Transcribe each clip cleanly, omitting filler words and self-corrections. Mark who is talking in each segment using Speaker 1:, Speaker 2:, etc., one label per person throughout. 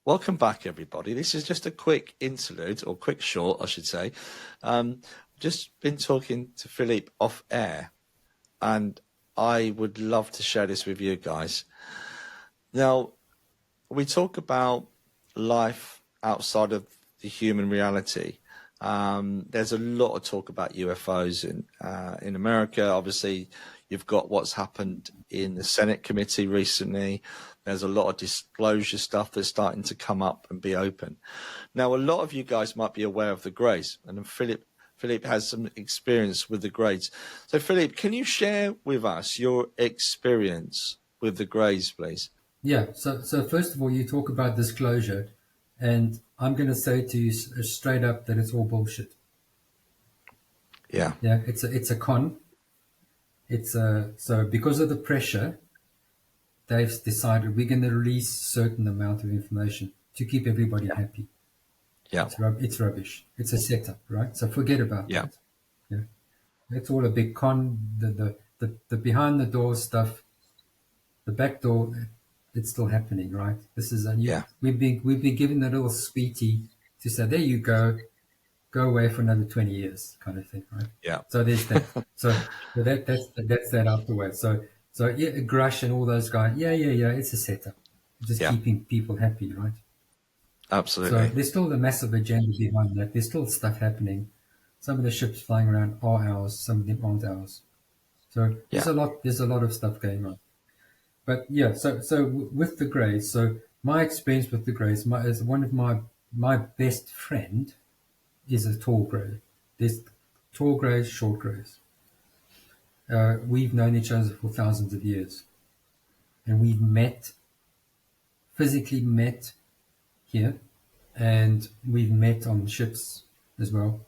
Speaker 1: Welcome back, everybody. This is just a quick interlude, or quick short, I should say. Just been talking to Philippe off air, and I would love to share this with you guys. Now, we talk about life outside of the human reality. There's a lot of talk about UFOs in America. Obviously, you've got what's happened in the Senate committee recently. There's a lot of disclosure stuff that's starting to come up and be open. Now, a lot of you guys might be aware of the Greys, and Philippe has some experience with the Greys. So, Philippe, can you share with us your experience with the Greys, please?
Speaker 2: Yeah. So first of all, you talk about disclosure, and I'm going to say to you straight up that it's all bullshit.
Speaker 1: Yeah.
Speaker 2: Yeah. It's a con. So because of the pressure, they've decided we're going to release a certain amount of information to keep everybody happy.
Speaker 1: Yeah.
Speaker 2: It's rubbish. It's a setup, right? So forget about that. Yeah. It's all a big con. The behind the door stuff, the back door, it's still happening, right? This is we've been given a little sweetie to say, there you go away for another 20 years, kind of thing, right?
Speaker 1: Yeah.
Speaker 2: So there's that. so that's that out the way. So yeah, Grush and all those guys. Yeah. It's a setup, just keeping people happy, right?
Speaker 1: Absolutely.
Speaker 2: So there's still a massive agenda behind that. There's still stuff happening. Some of the ships flying around are ours. Some of them aren't ours. So there's a lot of stuff going on. But yeah, so with the Greys, so my experience with the Greys, is one of my best friend is a tall Grey. There's tall Greys, short Greys. We've known each other for thousands of years, and we've physically met here, and we've met on ships as well,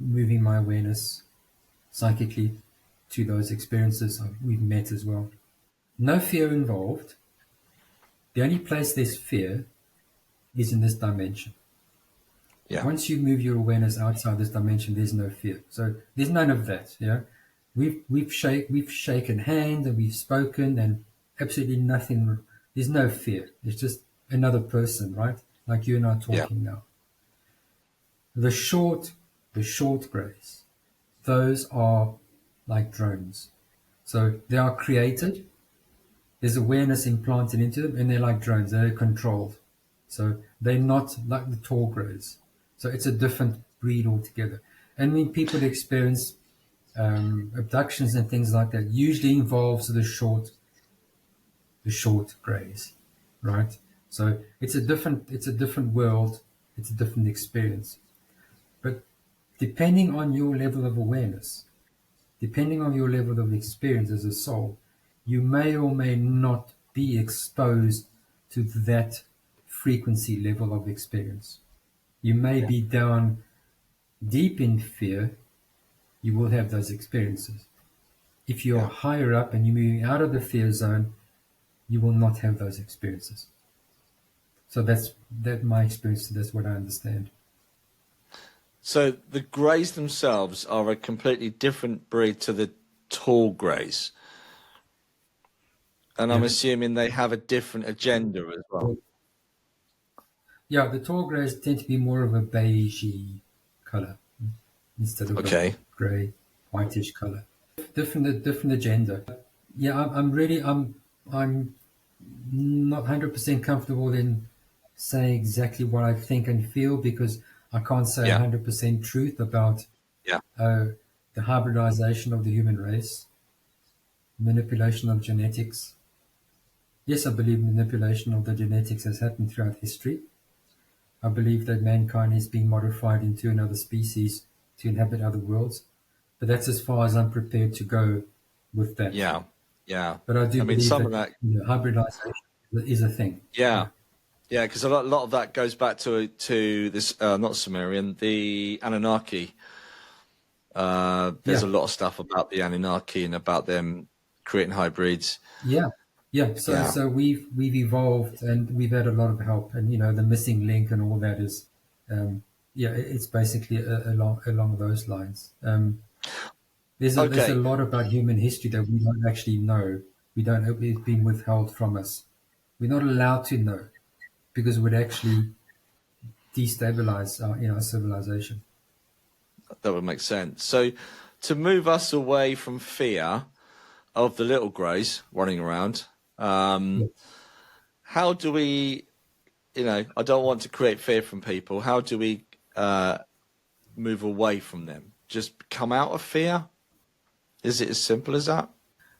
Speaker 2: moving my awareness psychically to those experiences. We've met as well. No fear involved. The only place there's fear is in this dimension.
Speaker 1: Yeah.
Speaker 2: Once you move your awareness outside this dimension, there's no fear. So there's none of that. Yeah, we've shaken hands and we've spoken, and absolutely nothing. There's no fear. It's just another person, right? Like you and I talking now. The short Greys, those are like drones. So they are created. There's awareness implanted into them, and they're like drones. They're controlled. So they're not like the tall Greys. So it's a different breed altogether. And when people experience abductions and things like that, usually involves the short Greys, right? So it's a different world. It's a different experience. But depending on your level of awareness, depending on your level of experience as a soul, you may or may not be exposed to that frequency level of experience. You may be down deep in fear, you will have those experiences. If you're higher up and you're moving out of the fear zone, you will not have those experiences. So that's my experience. That's what I understand.
Speaker 1: So the Greys themselves are a completely different breed to the tall Greys. And I'm assuming they have a different agenda as well.
Speaker 2: Yeah, the tall Greys tend to be more of a beigey color instead of a grey, whitish color. Different agenda. Yeah, I'm not 100% comfortable in saying exactly what I think and feel, because I can't say 100% truth about the hybridization of the human race, manipulation of genetics. Yes, I believe manipulation of the genetics has happened throughout history. I believe that mankind is being modified into another species to inhabit other worlds. But that's as far as I'm prepared to go with that.
Speaker 1: Yeah.
Speaker 2: But I do believe
Speaker 1: some of that
Speaker 2: hybridization is a thing.
Speaker 1: Yeah, because a lot of that goes back to this, not Sumerian, the Anunnaki. There's a lot of stuff about the Anunnaki and about them creating hybrids.
Speaker 2: So we've evolved, and we've had a lot of help, and the missing link and all that is it's basically along those lines. There's a lot about human history that we don't actually know. It's been withheld from us. We're not allowed to know. because it would actually destabilize our civilization.
Speaker 1: That would make sense. So to move us away from fear of the little greys running around,
Speaker 2: Yeah.
Speaker 1: how do we, I don't want to create fear from people. How do we move away from them? Just come out of fear? Is it as simple as that?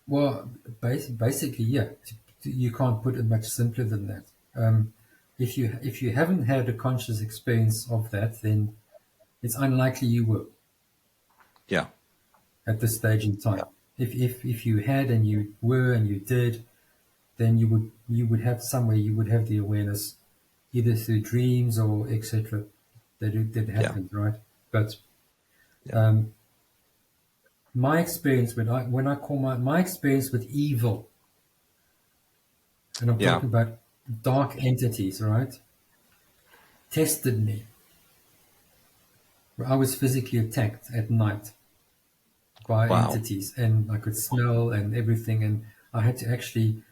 Speaker 2: Well, basically, yeah. You can't put it much simpler than that. If you haven't had a conscious experience of that, then it's unlikely you will
Speaker 1: Yeah.
Speaker 2: at this stage in
Speaker 1: Yeah.
Speaker 2: time. If you had and you were and you did, then you would have somewhere you would have the awareness, either through dreams or etc. that happened, right? But
Speaker 1: Yeah.
Speaker 2: my experience when I call my experience with evil, and I'm
Speaker 1: Yeah.
Speaker 2: talking about dark entities, right? Tested me. I was physically attacked at night by
Speaker 1: Wow.
Speaker 2: entities, and I could smell and everything, and I had to actually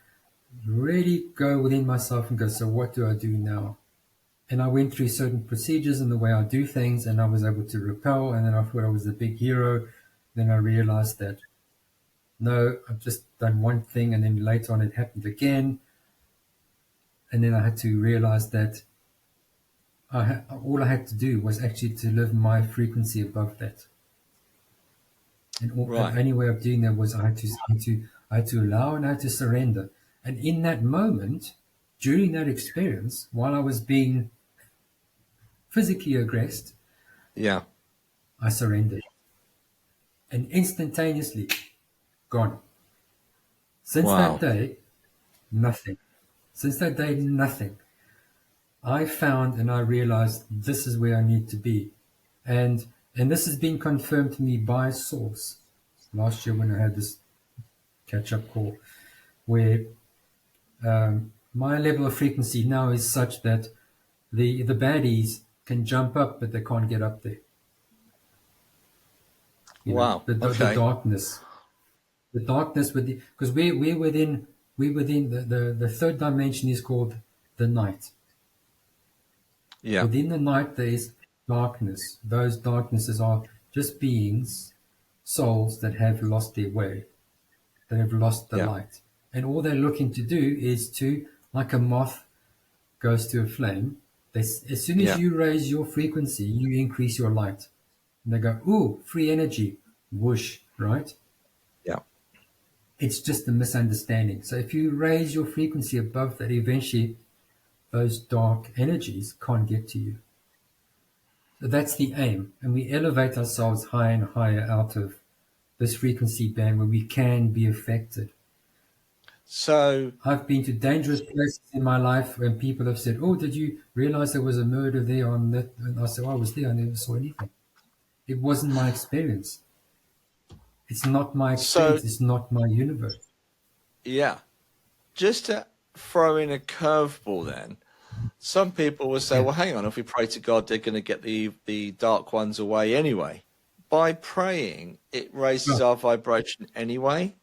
Speaker 2: really go within myself and go, so what do I do now? And I went through certain procedures in the way I do things, and I was able to repel, and then I thought I was the big hero. Then I realized that no, I've just done one thing, and then later on it happened again. And then I had to realize that all I had to do was actually to live my frequency above that. And the
Speaker 1: Right.
Speaker 2: only way of doing that was I had to allow and I had to surrender. And in that moment, during that experience, while I was being physically aggressed,
Speaker 1: Yeah.
Speaker 2: I surrendered. And instantaneously, gone. Since that
Speaker 1: Wow.
Speaker 2: day, nothing. Since that day, nothing. I found and I realized this is where I need to be. And this has been confirmed to me by source. Last year when I had this catch-up call, where my level of frequency now is such that the baddies can jump up, but they can't get up there.
Speaker 1: Wow.
Speaker 2: The
Speaker 1: Okay.
Speaker 2: darkness, with because we're within the third dimension is called the night.
Speaker 1: Yeah.
Speaker 2: Within the night there is darkness. Those darknesses are just beings, souls that have lost their way, that have lost the
Speaker 1: Yeah.
Speaker 2: light. And all they're looking to do is to, like a moth goes to a flame, as soon as
Speaker 1: Yeah.
Speaker 2: you raise your frequency, you increase your light. And they go, ooh, free energy, whoosh, right?
Speaker 1: Yeah.
Speaker 2: It's just a misunderstanding. So if you raise your frequency above that, eventually those dark energies can't get to you. So that's the aim. And we elevate ourselves higher and higher out of this frequency band where we can be affected.
Speaker 1: So
Speaker 2: I've been to dangerous places in my life when people have said, oh, did you realize there was a murder there on that? And I said, oh, I was there. I never saw anything. It wasn't my experience. It's not my
Speaker 1: so
Speaker 2: experience. It's not my universe.
Speaker 1: yeah. Just to throw in a curveball then. Some people will say,
Speaker 2: Yeah.
Speaker 1: well, hang on, if we pray to God, they're going to get the dark ones away anyway. By praying, it raises
Speaker 2: Oh,
Speaker 1: our vibration anyway.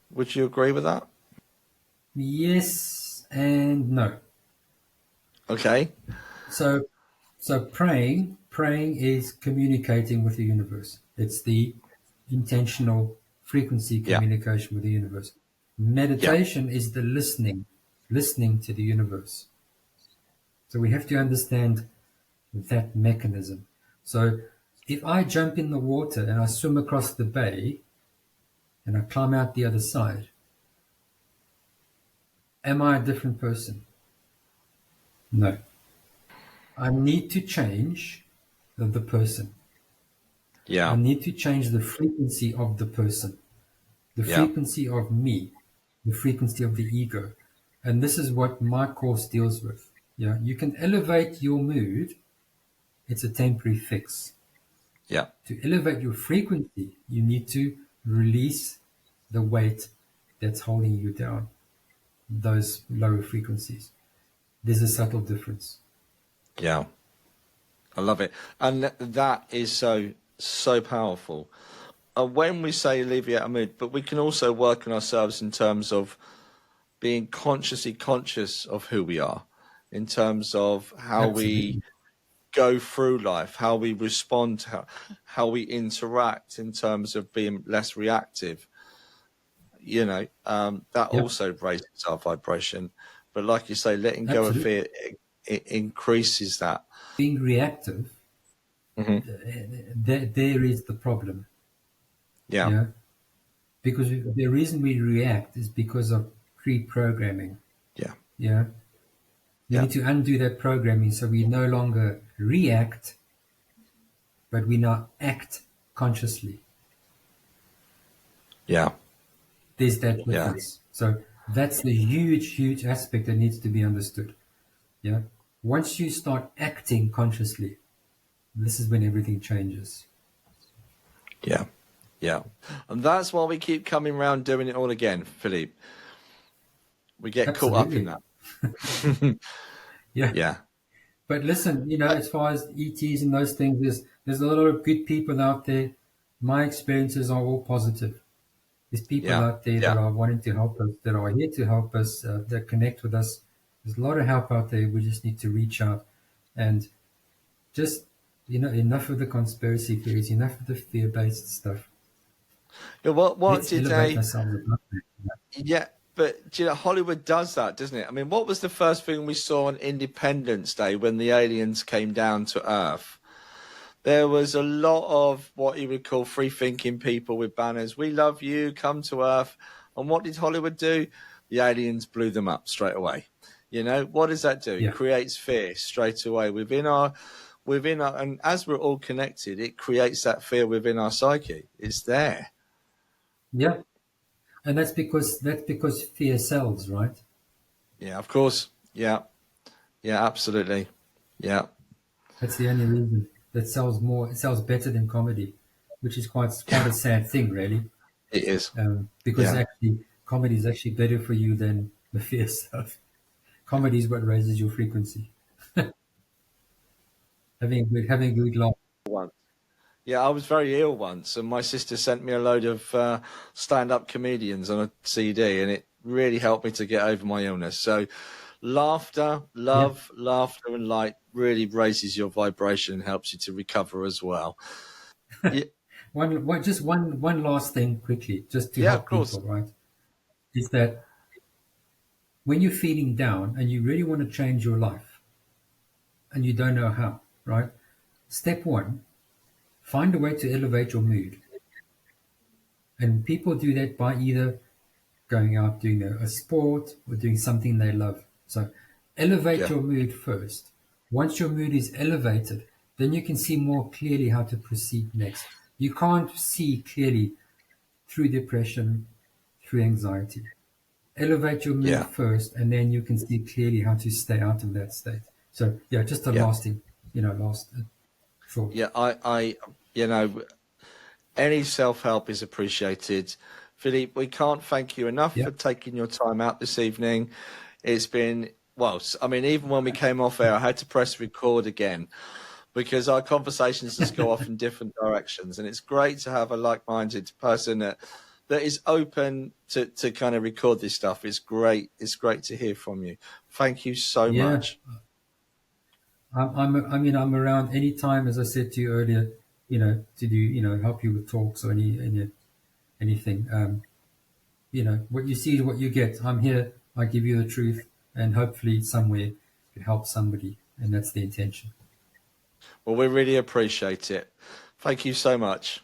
Speaker 1: Would you agree with that?
Speaker 2: yes and no.
Speaker 1: Okay.
Speaker 2: So, praying is communicating with the universe. It's the intentional frequency
Speaker 1: Yeah.
Speaker 2: communication with the universe.
Speaker 1: Yeah.
Speaker 2: Meditation is the listening to the universe. So we have to understand that mechanism. So if I jump in the water and I swim across the bay and I climb out the other side, am I a different person? No. I need to change the person. I
Speaker 1: Yeah.
Speaker 2: need to change the frequency of the person, the
Speaker 1: Yeah.
Speaker 2: frequency of me, the frequency of the ego. And this is what my course deals with. Yeah, you can elevate your mood. It's a temporary fix.
Speaker 1: Yeah.
Speaker 2: To elevate your frequency, you need to release the weight that's holding you down, those lower frequencies. There's a subtle difference.
Speaker 1: Yeah. I love it. And that is so powerful. When we say alleviate our mood, but we can also work on ourselves in terms of being consciously conscious of who we are. in terms of how we
Speaker 2: Absolutely.
Speaker 1: go through life, how we respond, how we interact in terms of being less reactive. That
Speaker 2: Yeah,
Speaker 1: also raises our vibration. But like you say, letting go of
Speaker 2: absolutely.
Speaker 1: fear, it increases that.
Speaker 2: Being reactive,
Speaker 1: Hmm.
Speaker 2: there is the problem.
Speaker 1: Yeah,
Speaker 2: Yeah, because the reason we react is because of pre-programming.
Speaker 1: yeah,
Speaker 2: Yeah, we
Speaker 1: yeah,
Speaker 2: need to undo that programming so we no longer react, but we now act consciously.
Speaker 1: yeah,
Speaker 2: There's that
Speaker 1: yeah,
Speaker 2: difference. So that's the huge, huge aspect that needs to be understood. Yeah. Once you start acting consciously, this is when everything changes.
Speaker 1: yeah, yeah. And that's why we keep coming round doing it all again, Philippe. We get caught up in
Speaker 2: Absolutely.
Speaker 1: that.
Speaker 2: Yeah.
Speaker 1: Yeah,
Speaker 2: But listen, as far as ETs and those things, there's a lot of good people out there. My experiences are all positive. There's people
Speaker 1: yeah,
Speaker 2: out there
Speaker 1: yeah.
Speaker 2: that are wanting to help us, that are here to help us, that connect with us. There's a lot of help out there. We just need to reach out and just, enough of the conspiracy theories, enough of the fear-based stuff.
Speaker 1: Yeah, what
Speaker 2: Let's
Speaker 1: did
Speaker 2: elevate
Speaker 1: they?
Speaker 2: ourselves above that.
Speaker 1: Yeah, but Hollywood does that, doesn't it? I mean, what was the first thing we saw on Independence Day when the aliens came down to Earth? There was a lot of what you would call free thinking people with banners. We love you, come to Earth. And what did Hollywood do? The aliens blew them up straight away. What does that do? It
Speaker 2: Yeah.
Speaker 1: creates fear straight away within our, and as we're all connected, it creates that fear within our psyche. It's there.
Speaker 2: Yeah. And that's because fear sells, right?
Speaker 1: Yeah, of course. Yeah. Yeah, absolutely. Yeah,
Speaker 2: That's the only reason that sells more. It sells better than comedy, which is quite
Speaker 1: yeah,
Speaker 2: a sad thing, really.
Speaker 1: it is.
Speaker 2: Because
Speaker 1: Yeah,
Speaker 2: actually, comedy is actually better for you than the fear stuff. Comedy is what raises your frequency. Having a good laugh.
Speaker 1: once. Yeah, I was very ill once, and my sister sent me a load of stand-up comedians on a CD, and it really helped me to get over my illness. So, laughter,
Speaker 2: Yeah.
Speaker 1: love, laughter, and light really raises your vibration and helps you to recover as well. Yeah,
Speaker 2: Just one last thing quickly, just to
Speaker 1: yeah, of
Speaker 2: help
Speaker 1: course.
Speaker 2: people, right? Is that when you're feeling down and you really want to change your life and you don't know how, right? Step one, find a way to elevate your mood. And people do that by either going out doing a sport or doing something they love. So elevate
Speaker 1: Yeah,
Speaker 2: your mood first. Once your mood is elevated, then you can see more clearly how to proceed next. You can't see clearly through depression, through anxiety. Elevate your mood
Speaker 1: yeah,
Speaker 2: first, and then you can see clearly how to stay out of that state. So yeah, just a
Speaker 1: yeah,
Speaker 2: last thought.
Speaker 1: yeah. I, you know, any self-help is appreciated. Philippe, we can't thank you enough
Speaker 2: Yeah,
Speaker 1: for taking your time out this evening. It's been, well, I mean, even when we came off air, I had to press record again because our conversations just go off in different directions. And it's great to have a like-minded person that is open to kind of record this stuff. It's great. It's great to hear from you. Thank you so
Speaker 2: yeah.
Speaker 1: much.
Speaker 2: I'm around anytime, as I said to you earlier. To do help you with talks or anything. What you see is what you get. I'm here. I give you the truth, and hopefully somewhere it helps somebody, and that's the intention.
Speaker 1: Well, we really appreciate it. Thank you so much.